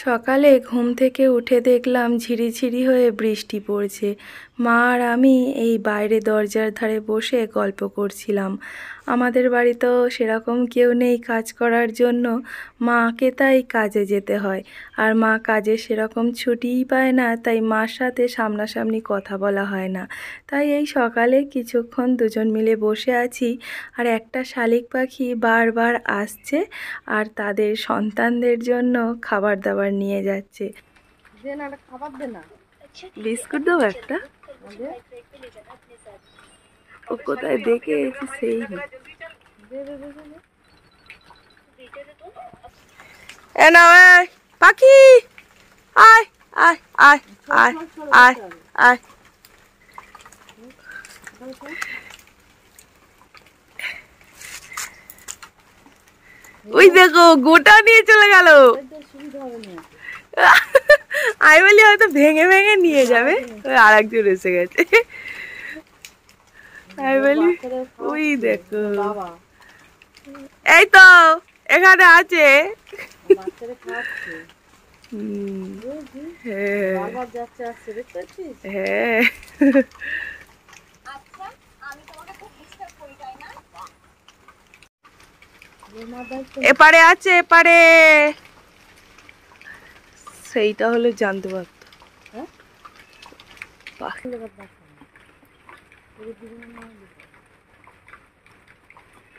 সকালে ঘুম থেকে উঠে দেখলাম ঝিরিঝিরি হয়ে বৃষ্টি পড়ছে। মা আর আমি এই বাইরে দরজার ধারে বসে গল্প করছিলাম। আমাদের বাড়িতেও সেরকম কেউ নেই কাজ করার জন্য, মাকে তাই কাজে যেতে হয়। আর মা কাজে সেরকম ছুটিই পায় না, তাই মার সাথে সামনাসামনি কথা বলা হয় না। তাই এই সকালে কিছুক্ষণ দুজন মিলে বসে আছি, আর একটা শালিক পাখি বারবার আসছে আর তাদের সন্তানদের জন্য খাবার দাবার নিয়ে যাচ্ছে। বিস্কুট দেবো একটা, ও কোথায় দেখে এসে সেই পাখি, আয় আয় আয় আয় আয় আয়। ওই দেখো গোটা নিয়ে চলে গেল। আমি বলি হয়তো ভেঙে ভেঙে নিয়ে যাবে, আর একজন এসে গেছে। আমি বলি ওই দেখো, এই তো এখানে আছে। হ্যাঁ, এপারে আছে, এপারে। সেইটা হলে জানতে পারতো।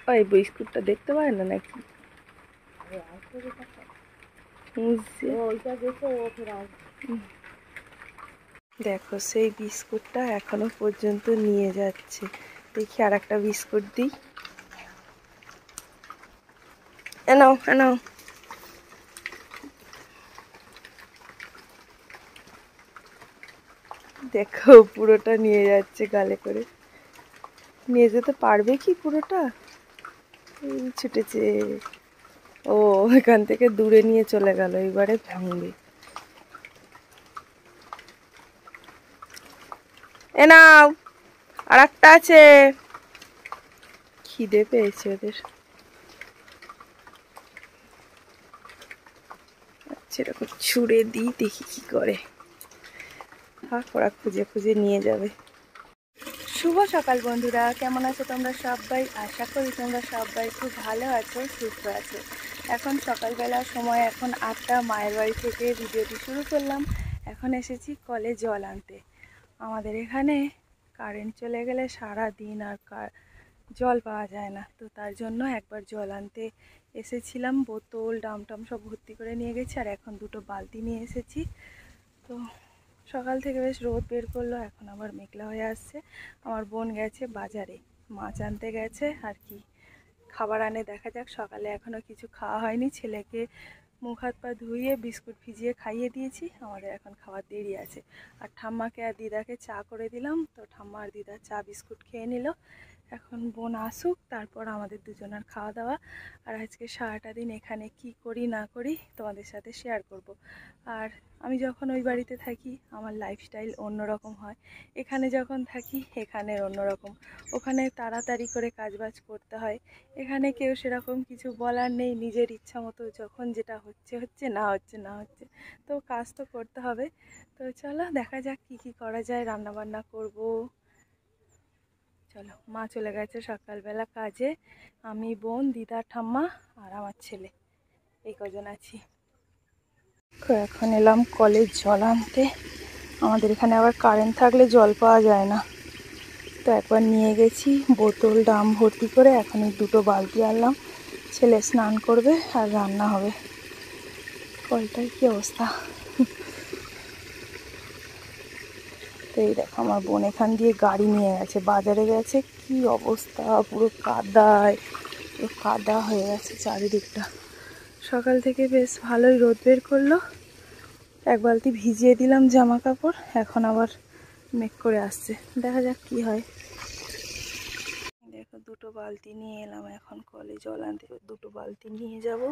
ওই বিস্কুটটা দেখতে পায় না নাকি? দেখো সেই বিস্কুটটা এখনো পর্যন্ত নিয়ে যাচ্ছে। দেখি আর একটা বিস্কুট দিই। এনাও এনাও। দেখো পুরোটা নিয়ে যাচ্ছে গালে করে। নিয়ে যেতে পারবে কি পুরোটা? এই ছুটেছে। ও এখান থেকে দূরে নিয়ে চলে গেল, এবারে ভাঙবে। এ নাও, আর একটা আছে। খিদে পেয়েছে ওদের। সেরকম ছুঁড়ে দিই, দেখি কি করে। ওরা খুঁজে খুঁজে নিয়ে যাবে। শুভ সকাল বন্ধুরা, কেমন আছো তোমরা সবাই? আশা করি তোমরা সবাই খুব ভালো আছো, সুস্থ আছো। এখন সকালবেলার সময়, এখন 8টা। মায়ের বাড়ি থেকে ভিডিওটি শুরু করলাম। এখন এসেছি কলে জল আনতে। আমাদের এখানে কারেন্ট চলে গেলে সারা দিন আর জল পাওয়া যায় না, তো তার জন্য একবার জল আনতে এসেছিলাম। বোতল ডামটাম সব ভর্তি করে নিয়ে গেছি, আর এখন 2টো বালতি নিয়ে এসেছি। তো সকাল থেকে বেশ রোদ বের করলো, এখন আবার মেঘলা হয়ে আসছে। আমার বোন গেছে বাজারে, মাছ আনতে গেছে আর কি। খাবার আনে, দেখা যাক। সকালে এখনও কিছু খাওয়া হয়নি। ছেলেকে মুখ হাত পা ধুইয়ে বিস্কুট ভিজিয়ে খাইয়ে দিয়েছি, আমাদের এখন খাওয়ার দেরি আছে। আর ঠাম্মাকে আর দিদাকে চা করে দিলাম, তো ঠাম্মা আর দিদা চা বিস্কুট খেয়ে নিল। এখন বোন আসুক, তারপর আমাদের দুজনের খাওয়া দাওয়া। আর আজকে সারাটা দিন এখানে কি করি না করি তোমাদের সাথে শেয়ার করব। আর আমি যখন ওই বাড়িতে থাকি আমার লাইফস্টাইল অন্যরকম হয়, এখানে যখন থাকি এখানের অন্যরকম। ওখানে তাড়াতাড়ি করে কাজবাজ করতে হয়, এখানে কেউ সেরকম কিছু বলার নেই। নিজের ইচ্ছা মতো যখন যেটা হচ্ছে হচ্ছে, না হচ্ছে না হচ্ছে, তো কাজ তো করতে হবে। তো চলো দেখা যাক কি কি করা যায়, রান্না বান্না করব। চলো, মা চলে গেছে সকালবেলা কাজে, আমি, বোন, দিদা, ঠাম্মা আর আমার ছেলে, এই কজন আছি। এখন এলাম কলে জল আনতে। আমাদের এখানে আবার কারেন্ট থাকলে জল পাওয়া যায় না, তো একবার নিয়ে গেছি বোতল ডাম ভর্তি করে। এখন এই 2টো বালতি আনলাম, ছেলে স্নান করবে আর রান্না হবে। কলটার কি অবস্থা! তো এই দেখো আমার বোন এখান দিয়ে গাড়ি নিয়ে গেছে, বাজারে গেছে। কি অবস্থা, পুরো কাদায়, পুরো কাদা হয়ে গেছে চারিদিকটা। সকাল থেকে বেশ ভালোই রোদ বের করলো, এক বালতি ভিজিয়ে দিলাম জামা কাপড়। এখন আবার মেঘ করে আসছে, দেখা যাক কি হয়। দেখো 2টো বালতি নিয়ে এলাম, এখন কলে জল আনতে 2টো বালতি নিয়ে যাব।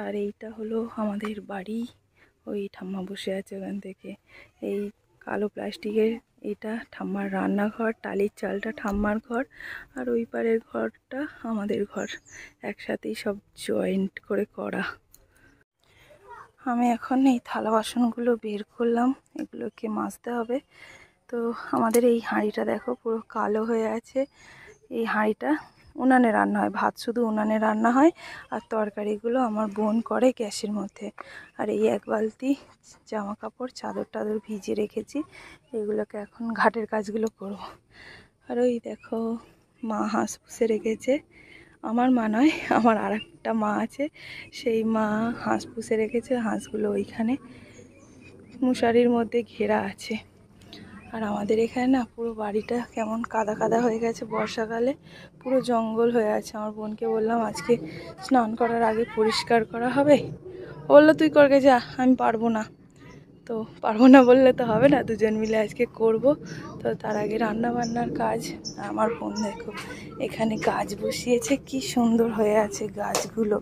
আর এইটা হলো আমাদের বাড়ি, ওই ঠাম্মা বসে আছে ওখান থেকে। এই কালো প্লাস্টিকের এটা ঠাম্মার রান্নাঘর, টালির চালটা ঠাম্মার ঘর, আর ওই পারের ঘরটা আমাদের ঘর। একসাথেই সব জয়েন্ট করে করা। আমি এখন এই থালা বাসনগুলো বের করলাম, এগুলোকে মাজতে হবে। তো আমাদের এই হাঁড়িটা দেখো পুরো কালো হয়ে আছে। এই হাঁড়িটা উনানে রান্না হয়, ভাত শুধু উনানে রান্না হয়, আর তরকারিগুলো আমার বোন করে গ্যাসের মধ্যে। আর এই এক বালতি জামা কাপড় চাদর টাদর ভিজিয়ে রেখেছি, এগুলোকে এখন ঘাটের কাজগুলো করব। আর ওই দেখো মা হাঁস পুষে রেখেছে, আমার মা নয়, আমার আর একটা মা আছে, সেই মা হাঁস পুষে রেখেছে। হাঁসগুলো ওইখানে মশারির মধ্যে ঘেরা আছে। আর আমাদের এখানে না পুরো বাড়িটা কেমন কাদা কাদা হয়ে গেছে, বর্ষাকালে পুরো জঙ্গল হয়ে আছে। আমার বোনকে বললাম আজকে স্নান করার আগে পরিষ্কার করা হবে, ও বললো তুই করগে যা, আমি পারবো না। তো পারবো না বললে তো হবে না, দুজন মিলে আজকে করব। তো তার আগে রান্না বান্নার কাজ। আমার বোন দেখো এখানে গাছ বসিয়েছে, কি সুন্দর হয়ে আছে গাছগুলো,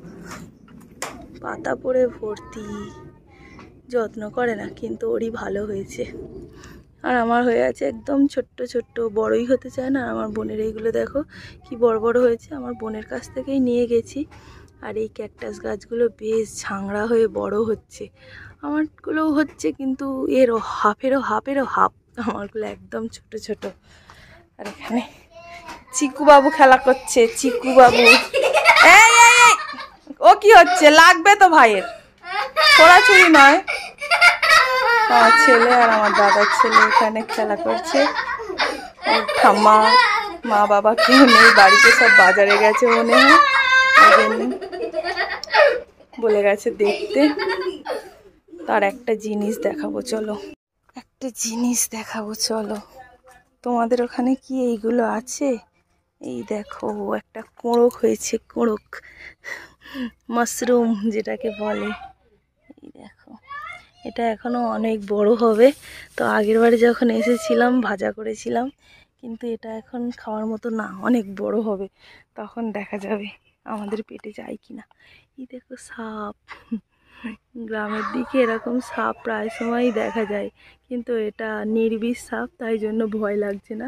পাতা পড়ে ভর্তি। যত্ন করে না কিন্তু ওরই ভালো হয়েছে। আর আমার হয়ে আছে একদম ছোট্ট ছোট্ট, বড়ই হতে চায় না। আমার বোনের এইগুলো দেখো কি বড় বড় হয়েছে, আমার বোনের কাছ থেকেই নিয়ে গেছি। আর এই ক্যাকটাস গাছগুলো বেশ ঝাংড়া হয়ে বড় হচ্ছে, আমারগুলোও হচ্ছে কিন্তু এরও হাফেরও হাফ, আমারগুলো একদম ছোট ছোট। আর এখানে চিকু বাবু খেলা করছে, চিকু বাবু। এই এই এই, ও কি হচ্ছে, লাগবে তো ভাইয়ের, ছোড়াছুড়ি নয়। আমার ছেলে আর আমার দাদার ছেলে এখানে খেলা করছে। ঠাম্মা মা বাবা কেউ নেই বাড়িতে, সব বাজারে গেছে মনে হয়, বলে গেছে দেখতে। তার একটা জিনিস দেখাবো চলো, একটা জিনিস দেখাবো চলো। তোমাদের ওখানে কি এইগুলো আছে? এই দেখো একটা কোড়ক হয়েছে, কোড়ক মাশরুম যেটাকে বলে। এই দেখো এটা এখনো অনেক বড় হবে। তো আগের বারে যখন এসেছিলাম ভাজা করেছিলাম, কিন্তু এটা এখন খাওয়ার মতো না, অনেক বড় হবে, তখন দেখা যাবে আমাদের পেটে যায় কিনা। এই দেখো সাপ, গ্রামের দিকে এরকম সাপ প্রায় সময়ই দেখা যায়, কিন্তু এটা নির্বিষ সাপ, তাই জন্য ভয় লাগছে না।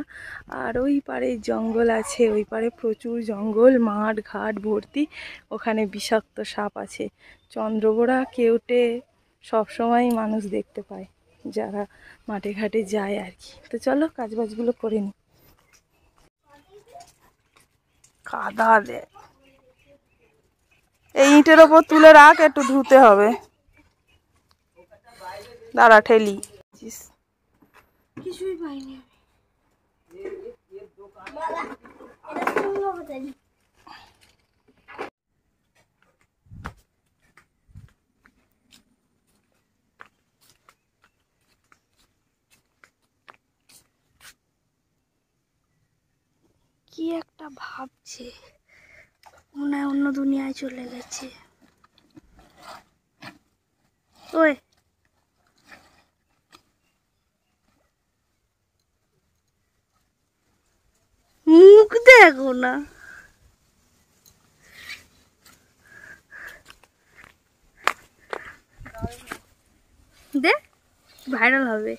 আর ওই পারে জঙ্গল আছে, ওই পারে প্রচুর জঙ্গল, মাঠ ঘাট ভর্তি, ওখানে বিষাক্ত সাপ আছে। চন্দ্রবোড়া কেউটে সবসময় মানুষ দেখতে পায় যারা মাঠে ঘাটে যায় আর কি। তো চলো কাজবাজগুলো করে নি। কাদা দে, এই ইটের ওপর তুলে রাখ, একটু ধুতে হবে। দাঁড়া ঠেলি, কিছুই পাইনি। কি একটা ভাবছে, মনে হয় অন্য দুনিয়ায় চলে গেছে। ওই মুখ দেখো না, দে ভাইরাল হবে।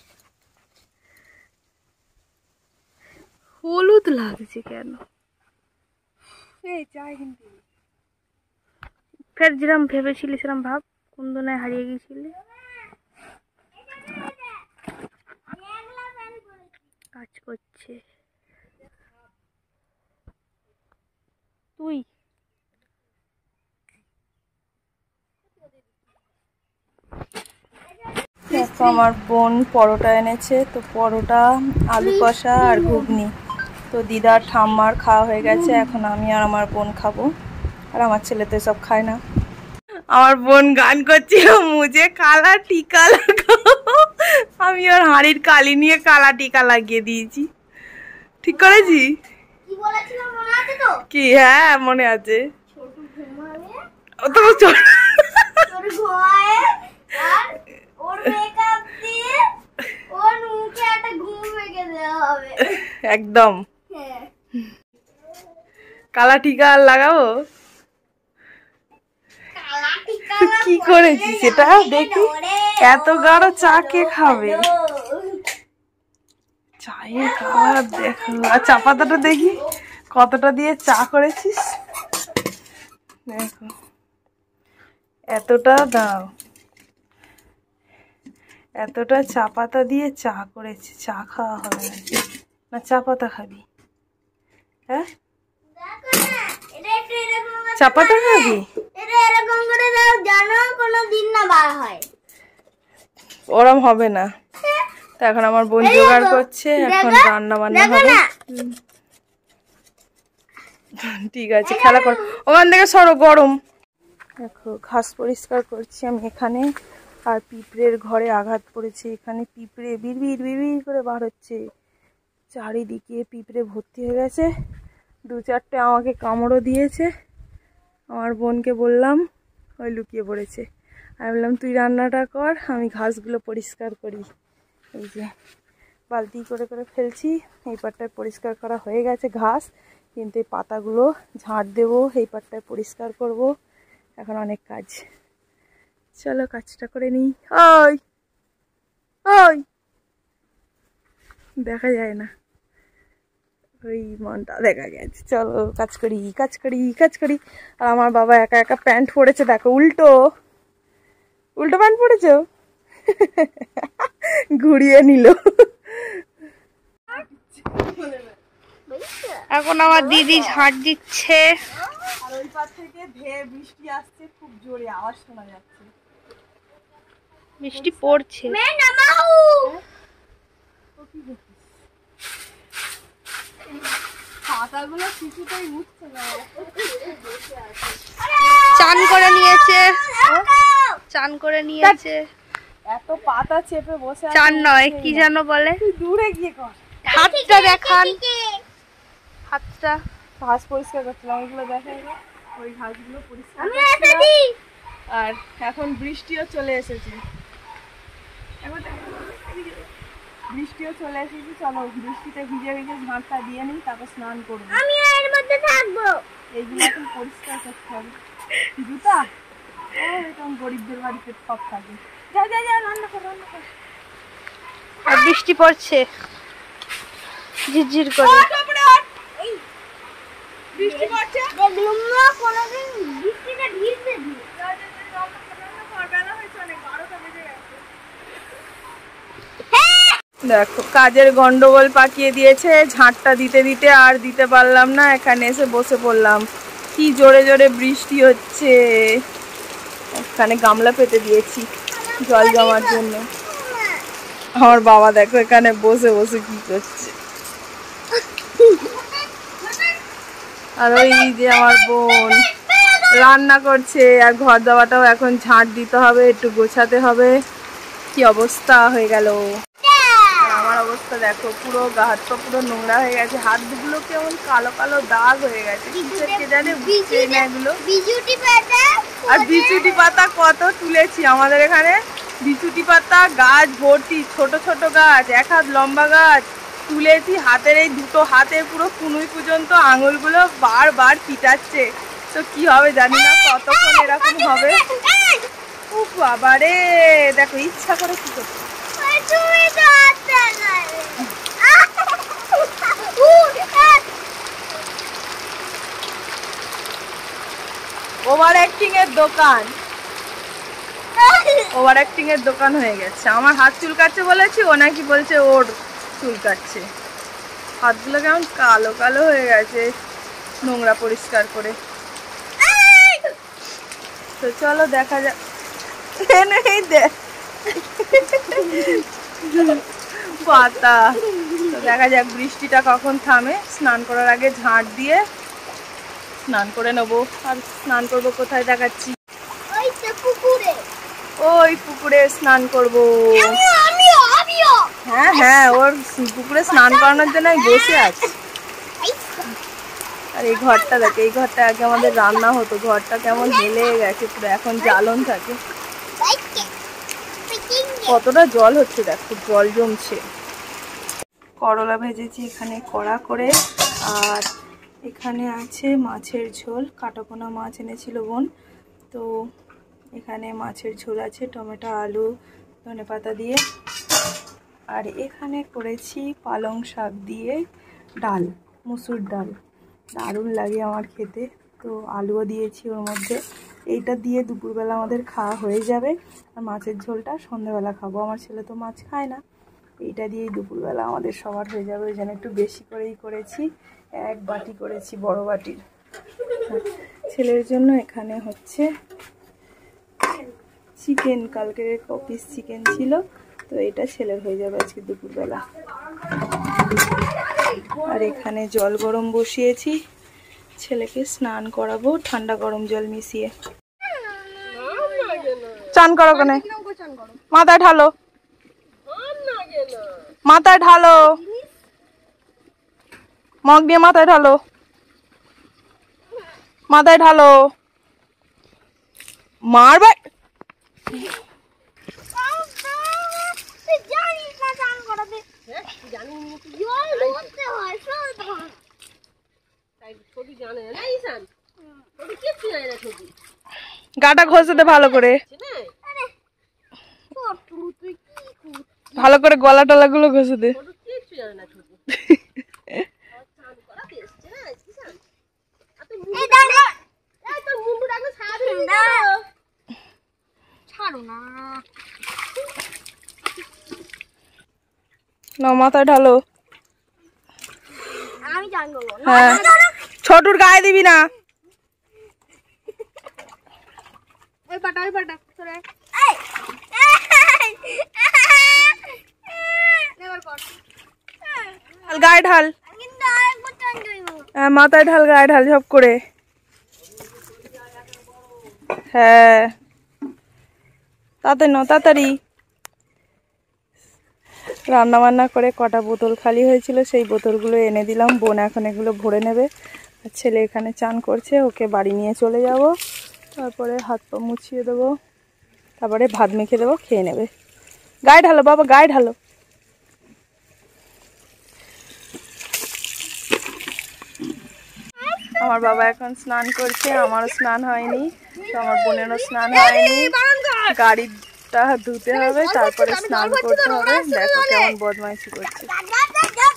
হলুদ লাগছে কেন? ফের যেরম ভেবেছিলি সেরম ভাব, কোন দুনিয়ায় হারিয়ে গেছিলি। কাজ করছে তুই। দেখো আমার বোন পরোটা এনেছে, তো পরোটা আলু কষা আর ঘুগনি। তো দিদার ঠাম্মার খাওয়া হয়ে গেছে, এখন আমি আর আমার বোন খাবো। আর আমার ছেলে তো সব খায় না। আমার বোন গান করছিল, মুঝে কালা টিকা লাগাও। আমি ওর হাঁড়ির কালি নিয়ে কালা টিকা লাগিয়ে দিয়েছি। ঠিক করেছি কি? হ্যাঁ মনে আছে। ও তো ছোট, একদম কালা টিকা লাগাবো। কি করেছি সেটা দেখি, এত গাঢ় চা কে খাবে? চায়ের কালার দেখো, আর চা পাতাটা দেখি কতটা দিয়ে চা করেছিস। দেখো এতটা দাও, এতটা চা পাতা দিয়ে চা করেছে, চা খাওয়া হবে নাকি? না চা পাতা খাবি? হ্যাঁ চা পাতা খাবি? ওরম হবে না। তো এখন আমার বোন জোগাড় করছে, এখন রান্না বান্না হবে। ঠিক আছে, খেলা কর, ওখান থেকে সরো, গরম। দেখো ঘাস পরিষ্কার করছি আমি এখানে, আর পিঁপড়ের ঘরে আঘাত পড়েছে। এখানে পিঁপড়ে বিড়বিড় বিড়বিড় করে বার হচ্ছে, চারিদিকে পিঁপড়ে ভর্তি হয়ে গেছে। 2-4টে আমাকে কামড়ও দিয়েছে। আমার বোনকে বললাম, ওই লুকিয়ে পড়েছে। আমি বললাম তুই রান্নাটা কর, আমি ঘাসগুলো পরিষ্কার করি। এই যে বালতি করে করে ফেলছি। এই পাটটায় পরিষ্কার করা হয়ে গেছে ঘাস, কিন্তু এই পাতাগুলো ঝাড় দেবো, এই পাটটায় পরিষ্কার করব। এখন অনেক কাজ, চলো কাজটা করে নিই। ওই ওই দেখা যায় না, ওই মনটা দেখা গেছে। চলো কাজ করি কাজ করি কাজ করি। আর আমার বাবা একা একা প্যান্ট পরেছে, দেখো উল্টো উল্টো প্যান্ট পরেছ, ঘুরিয়ে নিল। এখন আমার দিদি ঝাড় দিচ্ছে। আর ওই পাশ থেকে ধেয়ে বৃষ্টি আসছে, খুব জোরে আওয়াজ শোনা যাচ্ছে। বৃষ্টি পড়ছে। পাতাগুলো কিছুতেই উঠছে না। চান করে নিয়েছে, চান করে নিয়েছে। এত পাতা চেপে বসে আছে। চান নয়, কি যেন বলে, দূরে গিয়ে কর। হাতটা দেখান, হাতটা। ঘাস পরিষ্কার করছিলাম, ওইগুলো দেখাই। ওই ঘাসগুলো পরিষ্কার করছিলাম। আর এখন বৃষ্টিও চলে এসেছে, বৃষ্টিও চলে এসেছে। চলো বৃষ্টিতে ভিজে ভিজে ঝাঁটটা দিয়ে নিই, তারপর স্নান করবো। আমি এর মধ্যে থাকবো। এইগুলো এখন পরিষ্কার করতে হবে। জুতা এরকম গরিবদের বাড়িতে সব থাকে। যা যা যা, রান্না কর রান্না কর। আর বৃষ্টি পড়ছে ঝিরঝির করে। বৃষ্টি পড়ছে, কোনোদিন বৃষ্টিটা ভিজবে। দেখো কাজের গন্ডগোল পাকিয়ে দিয়েছে, ঝাঁটটা দিতে দিতে আর দিতে পারলাম না, এখানে এসে বসে পড়লাম। কি জোরে জোরে বৃষ্টি হচ্ছে। এখানে গামলা পেতে দিয়েছি জল জমার জন্য। আমার বাবা দেখো এখানে বসে বসে কি করছে। আর ওই যে আমার বোন রান্না করছে, আর ঘর দাওয়াটাও এখন ঝাঁট দিতে হবে, একটু গোছাতে হবে। কি অবস্থা হয়ে গেল। আমার অবস্থা দেখো, পুরো গা হাত পা পুরো নোংরা হয়ে গেছে, হাতগুলো কেমন কালো কালো দাগ হয়ে গেছে। কে জানে বুঝছেই না এগুলো। আর বিচুটি পাতা কত তুলেছি আমাদের এখানে, বিচুটি পাতা গাছ ভর্তি, ছোট ছোট গাছ, 1 হাত লম্বা গাছ তুলেছি। হাতের এই দুটো হাতে পুরো কুনুই পর্যন্ত আঙুলগুলো বারবার পিটাচ্ছে। তো কি হবে জানি না, কতক্ষণ এরকম হবে। ও বাবারে, দেখো ইচ্ছা করে কি করছে। ওভার অ্যাক্টিং এর দোকান, ওভার অ্যাক্টিং এর দোকান হয়ে গেছে। আমার হাত চুলকাচ্ছে বলেছি, ও নাকি বলছে ওর চুলকাচ্ছে। হাতগুলো কেমন কালো কালো হয়ে গেছে নোংরা পরিষ্কার করে। তো চলো দেখা যাক, পাতা। তো দেখা যাক বৃষ্টিটা কখন থামে। স্নান করার আগে ঝাঁট দিয়ে স্নান করে নেবো। আর স্নান করবো কোথায় দেখাচ্ছি, ওই পুকুরে স্নান করবো। হ্যাঁ হ্যাঁ, ওর পুকুরে স্নান করানোর জন্য আমি বসে আছি। আর এই ঘরটা দেখে, এই ঘরটা আগে আমাদের রান্না হতো, ঘরটা কেমন হেলে গেছে পুরো, এখন জ্বালন থাকে। কতটা জল হচ্ছে দেখো, জল জমছে। করলা ভেজেছি এখানে কড়া করে, আর এখানে আছে মাছের ঝোল। কাটাপোনা মাছ এনেছিল বোন, তো এখানে মাছের ঝোল আছে টমেটো আলু ধনেপাতা দিয়ে। আর এখানে করেছি পালং শাক দিয়ে ডাল, মুসুর ডাল, দারুণ লাগে আমার খেতে। তো আলুও দিয়েছি ওর মধ্যে, এইটা দিয়ে দুপুরবেলা আমাদের খাওয়া হয়ে যাবে। আর মাছের ঝোলটা সন্ধ্যাবেলা খাবো। আমার ছেলে তো মাছ খায় না, এইটা দিয়েই দুপুরবেলা আমাদের সবার হয়ে যাবে। ওই জন্য একটু বেশি করেই করেছি, 1 বাটি করেছি, বড় বাটির। ছেলের জন্য এখানে হচ্ছে চিকেন, কালকের পিস চিকেন ছিল, তো এটা ছেলের হয়ে যাবে আজকে দুপুরবেলা। আর এখানে জল গরম বসিয়েছি, ছেলেকে স্নান করাবো ঠান্ডা গরম জল মিশিয়ে। চান করো কেনে, মাথায় ঢালো, মাথায় ঢালো, মগ দিয়ে মাথায় ঢালো, মাথায় ঢালো, মারবে। গাটা ঘষে দে ভালো করে, ভালো করে গলা টলা গুলো ঘষে দে। না মাথায় ঢালো। হ্যাঁ, ছোটুর গায়ে দিবি না। গায়ে ঢাল, মাথায় ঢাল, গায়ে ঢাল সব করে। হ্যাঁ তাড়াতাড়ি নাও, তাড়াতাড়ি। রান্না বান্না করে কটা বোতল খালি হয়েছিল, সেই বোতলগুলো এনে দিলাম। বোন এখন এগুলো ভরে নেবে। আর ছেলে এখানে চান করছে, ওকে বাড়ি নিয়ে চলে যাব। তারপরে হাত পা মুছিয়ে দেবো, তারপরে ভাত মেখে দেবো, খেয়ে নেবে। গায়ে ঢালো বাবা, গায়ে ঢালো। আমার বাবা এখন স্নান করছে, আমারও স্নান হয়নি, তো আমার বোনেরও স্নান হয়নি। গাড়িটা ধুতে হবে, তারপরে স্নান করতে হবে। দেখো কেমন বদমাইশি করছে,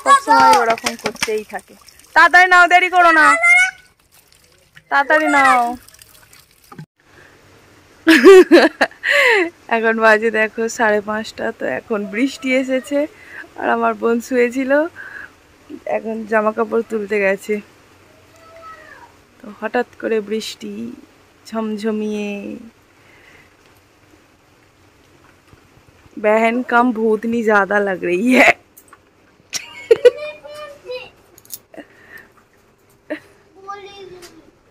সবসময় ওরকম করতেই থাকে। তাড়াতাড়ি নাও, দেরি করো না, তাড়াতাড়ি নাও। এখন বাজে দেখো 5:30, তো এখন বৃষ্টি এসেছে। আর আমার বোন শুয়েছিল, এখন জামা কাপড় তুলতে গেছে। তো হঠাৎ করে বৃষ্টি ঝমঝমিয়ে, बहन कम भूतनी ज्यादा लग रही है।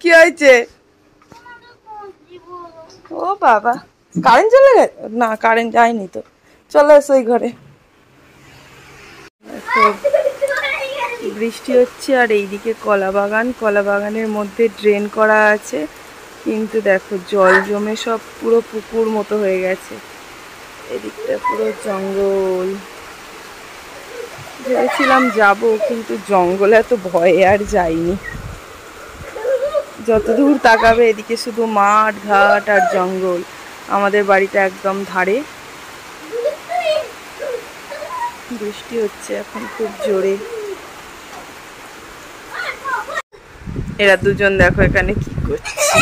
কি হয়েছে? ও বাবা, কারেন্ট চলে গেছে? না কারেন্ট যায়নি তো, চলে এসো এই ঘরে। বৃষ্টি হচ্ছে, আর এইদিকে কলা বাগান, কলা বাগানের মধ্যে ড্রেন করা আছে, কিন্তু দেখো জল জমে সব পুরো পুকুর মতো হয়ে গেছে। এদিকটা পুরো জঙ্গল। ভেবেছিলাম যাব, কিন্তু জঙ্গলে এত ভয়ে আর যাইনি। যত দূর তাকাবে এদিকে শুধু মাঠ ঘাট আর জঙ্গল। আমাদের বাড়িটা একদম ধারে। বৃষ্টি হচ্ছে এখন খুব জোরে। এরা দুজন দেখো এখানে কি করছে,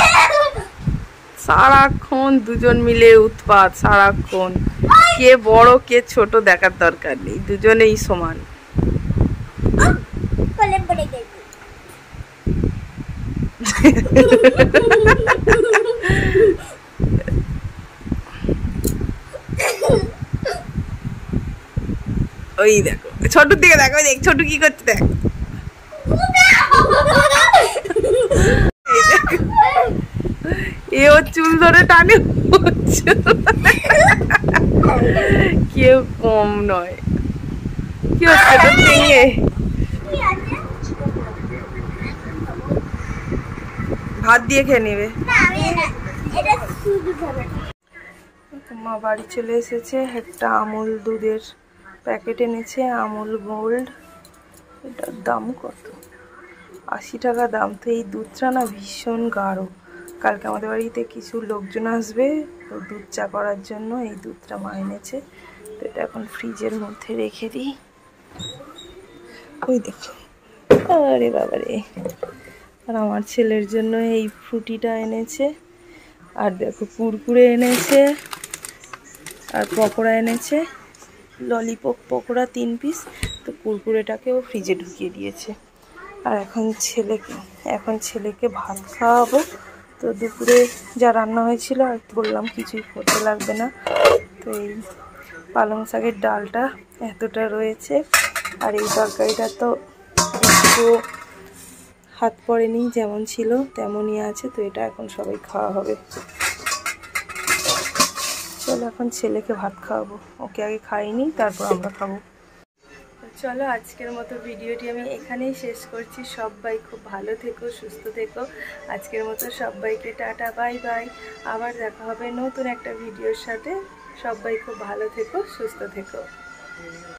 সারাক্ষণ দুজন মিলে উৎপাত। সারাক্ষণ কে বড় কে ছোট দেখার দরকার নেই, দুজনেই সমান। ওই দেখো ছোটুর দিকে দেখো, দেখ ছোটু কি করছে, দেখ এ ও চুল ধরে টানে, কেউ কম নয়। কি হচ্ছে তোর ভেঙে? ভাত দিয়ে খেয়ে নেবে। মা বাড়ি চলে এসেছে, একটা আমুল দুধের প্যাকেট এনেছে, আমুল গোল্ড। এটার দাম কত? 80 টাকা দাম। তো এই দুধটা না ভীষণ গাঢ়। কালকে আমাদের বাড়িতে কিছু লোকজন আসবে, তো দুধ চা করার জন্য এই দুধটা মা এনেছে। তো এটা এখন ফ্রিজের মধ্যে রেখে দিই। ওই দেখো, আরে বাবারে। আর আমার ছেলের জন্য এই ফ্রুটিটা এনেছে, আর দেখো কুরকুরে এনেছে আর পকোড়া এনেছে, ললিপপ পকোড়া 3 পিস, তো কুরকুরেটাকেও ফ্রিজে ঢুকিয়ে দিয়েছে। আর এখন ছেলেকে ভাত খাওয়াবো। তো দুপুরে যা রান্না হয়েছিল আর বললাম কিছুই করতে লাগবে না, তো এই পালং শাকের ডালটা এতটা রয়েছে, আর এই তরকারিটা তো একটু হাত পড়েনি, যেমন ছিল তেমনই আছে, তো এটা এখন সবাই খাওয়া হবে। চলো এখন ছেলেকে ভাত খাওয়াবো, ওকে আগে খাইনি তারপর আমরা খাবো। চলো আজকের মতো ভিডিওটি আমি এখানেই শেষ করছি। সবাই খুব ভালো থেকো, সুস্থ থেকো। আজকের মতো সবাইকে টাটা, বাই বাই। আবার দেখা হবে নতুন একটা ভিডিওর সাথে। সবাই খুব ভালো থেকো, সুস্থ থেকো।